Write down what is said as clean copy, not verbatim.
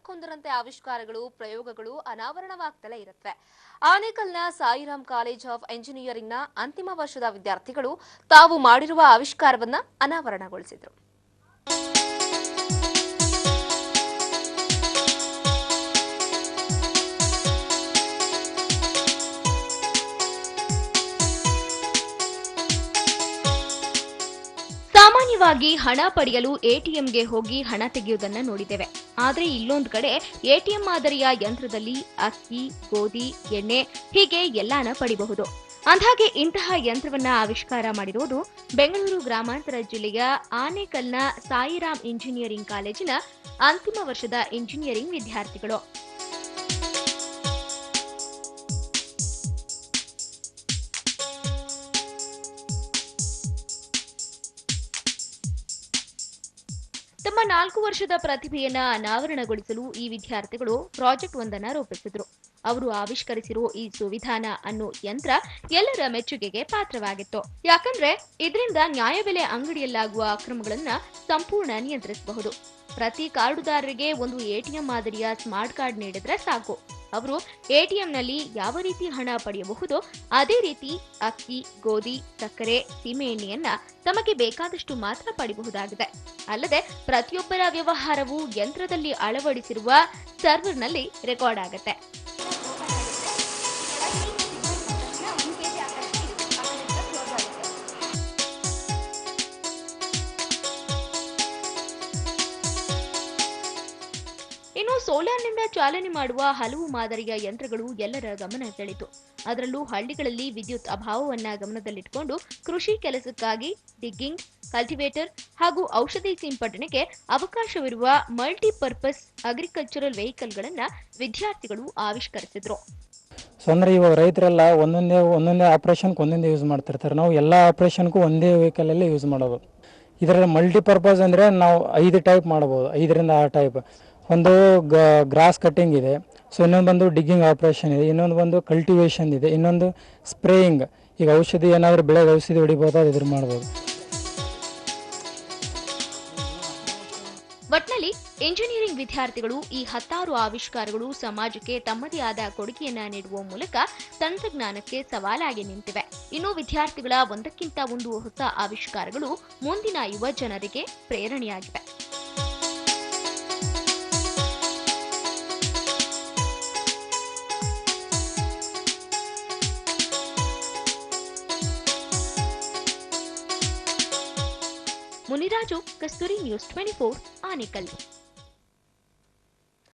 ಒಂದಕ್ಕೊಂದರಂತೆ ಆವಿಷ್ಕಾರಗಳು, ಪ್ರಯೋಗಗಳು ಅನಾವರಣವಾಗ್ತಲೇ ಇರುತ್ತವೆ. ಆನೇಕಲ್ನ ಸಾಯಿರಾಮ್ ಕಾಲೇಜ್ ಆಫ್ ಎಂಜಿನಿಯರಿಂಗ್ನ ಅಂತಿಮ ವರ್ಷದ ವಿದ್ಯಾರ್ಥಿಗಳು ತಾವು ಮಾಡಿರುವ ಆವಿಷ್ಕಾರವನ್ನ ಅನಾವರಣಗೊಳಿಸಿದರು. ಸಾಮಾನ್ಯವಾಗಿ ಹಣ ಪಡೆಯಲು ಎಟಿಎಂಗೆ ಹೋಗಿ ಹಣ ತೆಗೆಯುವುದನ್ನು ನೋಡಿದ್ದೇವೆ. ಆದರೆ ಇಲ್ಲೊಂದು ಕಡೆ ಎಟಿಎಂ ಮಾದರಿಯ ಯಂತ್ರದಲ್ಲಿ ಅಕ್ಕಿ, ಗೋಧಿ, ಎಣ್ಣೆ ಹೀಗೆ ಎಲ್ಲಾನ ಪಡಿಬಹುದು. ಅಂದ್ಹಾಗೆ ಇಂತಹ ಯಂತ್ರವನ್ನ ಆವಿಷ್ಕಾರ ಮಾಡಿರುವುದು ಬೆಂಗಳೂರು ಗ್ರಾಮಾಂತರ ಜಿಲ್ಲೆಯ ಆನೇಕಲ್ನ ಸಾಯಿರಾಮ್ ಇಂಜಿನಿಯರಿಂಗ್ ಕಾಲೇಜಿನ ಅಂತಿಮ ವರ್ಷದ ಇಂಜಿನಿಯರಿಂಗ್ ವಿದ್ಯಾರ್ಥಿಗಳು. ತಮ್ಮ 4 ವರ್ಷದ ಪ್ರತಿಭೆಯನ್ನ ಅನಾವರಣಗೊಳಿಸಲು ಈ ವಿದ್ಯಾರ್ಥಿಗಳು ಪ್ರಾಜೆಕ್ಟ್ ಒಂದನ್ನು ರೂಪಿಸಿದ್ರು. ಅವರು ಆವಿಷ್ಕರಿಸಿರುವ ಈ ಸುವಿಧಾನ ಅನ್ನೋ ಯಂತ್ರ ಎಲ್ಲರ ಮೆಚ್ಚುಗೆಗೆ ಪಾತ್ರವಾಗಿತ್ತು. ಯಾಕಂದ್ರೆ ಇದರಿಂದ ನ್ಯಾಯಬೆಲೆ ಅಂಗಡಿಯಲ್ಲಾಗುವ ಅಕ್ರಮಗಳನ್ನ ಸಂಪೂರ್ಣ ನಿಯಂತ್ರಿಸಬಹುದು. ಪ್ರತಿ ಕಾರ್ಡುದಾರರಿಗೆ ಒಂದು ಎಟಿಎಂ ಮಾದರಿಯ ಸ್ಮಾರ್ಟ್ ಕಾರ್ಡ್ ನೀಡಿದ್ರೆ ಸಾಕು. ಅವರು ಎಟಿಎಂನಲ್ಲಿ ಯಾವ ರೀತಿ ಹಣ ಪಡೆಯಬಹುದೋ ಅದೇ ರೀತಿ ಅಕ್ಕಿ, ಗೋಧಿ, ಸಕ್ಕರೆ, ಸೀಮೆ ಎಣ್ಣೆಯನ್ನ ತಮಗೆ ಬೇಕಾದಷ್ಟು ಮಾತ್ರ ಪಡೆಯಬಹುದಾಗಿದೆ. ಅಲ್ಲದೆ ಪ್ರತಿಯೊಬ್ಬರ ವ್ಯವಹಾರವು ಯಂತ್ರದಲ್ಲಿ ಅಳವಡಿಸಿರುವ ಸರ್ವರ್ನಲ್ಲಿ ರೆಕಾರ್ಡ್ ಆಗುತ್ತೆ. ಇನ್ನು ಸೋಲಾರ್ನಿಂದ ಚಾಲನೆ ಮಾಡುವ ಹಲವು ಮಾದರಿಯ ಯಂತ್ರಗಳು ಎಲ್ಲರ ಗಮನ ಸೆಳೆಯಿತು. ಅದರಲ್ಲೂ ಹಳ್ಳಿಗಳಲ್ಲಿ ವಿದ್ಯುತ್ ಅಭಾವವನ್ನ ಗಮನದಲ್ಲಿಟ್ಟುಕೊಂಡು ಕೃಷಿ ಕೆಲಸಕ್ಕಾಗಿ ಡಿಗ್ಗಿಂಗ್, ಕಲ್ಟಿವೇಟರ್ ಹಾಗೂ ಔಷಧಿ ಸಿಂಪಡಣೆಗೆ ಅವಕಾಶವಿರುವ ಮಲ್ಟಿಪರ್ಪಸ್ ಅಗ್ರಿಕಲ್ಚರಲ್ ವೆಹಿಕಲ್ಗಳನ್ನ ವಿದ್ಯಾರ್ಥಿಗಳು ಆವಿಷ್ಕರಿಸಿದ್ರು. ಅಂದ್ರೆ ಇವಾಗ ರೈತರೆಲ್ಲ ಒಂದೊಂದೇ ಆಪರೇಷನ್ಗೆ ಒಂದೊಂದೇ ಯೂಸ್ ಮಾಡ್ತಿರ್ತಾರೆ. ನಾವು ಎಲ್ಲ ಆಪರೇಷನ್ಗೂ ಒಂದೇ ವೆಹಿಕಲಲ್ಲಿ ಯೂಸ್ ಮಾಡೋದು. ಇದರಲ್ಲಿ ಮಲ್ಟಿಪರ್ಪಸ್ ಅಂದರೆ ನಾವು 5 ಟೈಪ್ ಮಾಡ್ಬೋದು, 5ರಿಂದ 6 ಟೈಪ್. ಒಂದು ಗ್ರಾಸ್ ಕಟ್ಟಿಂಗ್ ಇದೆ, ಸೊ ಇನ್ನೊಂದು ಬಂದು ಡಿಗ್ಗಿಂಗ್ ಆಪರೇಷನ್ ಇದೆ, ಇನ್ನೊಂದು ಬಂದು ಕಲ್ಟಿವೇಷನ್ ಇದೆ, ಇನ್ನೊಂದು ಸ್ಪ್ರೇಯಿಂಗ್. ಈಗ ಔಷಧಿ ಏನಾದರೂ ಬೆಳೆಗೆ ಔಷಧಿ ಹೊಡಿಬೋದು, ಅದು ಇದ್ರ ಮಾಡ್ಬೋದು. ಒಟ್ನಲ್ಲಿ ಇಂಜಿನಿಯರಿಂಗ್ ವಿದ್ಯಾರ್ಥಿಗಳು ಈ 10 ಆವಿಷ್ಕಾರಗಳು ಸಮಾಜಕ್ಕೆ ತಮ್ಮದೇ ಆದ ಕೊಡುಗೆಯನ್ನ ನೀಡುವ ಮೂಲಕ ತಂತ್ರಜ್ಞಾನಕ್ಕೆ ಸವಾಲಾಗಿ ನಿಂತಿವೆ. ಇನ್ನು ವಿದ್ಯಾರ್ಥಿಗಳ ಒಂದಕ್ಕಿಂತ ಒಂದು ಹೊಸ ಆವಿಷ್ಕಾರಗಳು ಮುಂದಿನ ಯುವ ಜನರಿಗೆ ಪ್ರೇರಣೆಯಾಗಿವೆ. ಮುನಿರಾಜು, ಕಸ್ತೂರಿ ನ್ಯೂಸ್ 24, ಆನೇಕಲ್.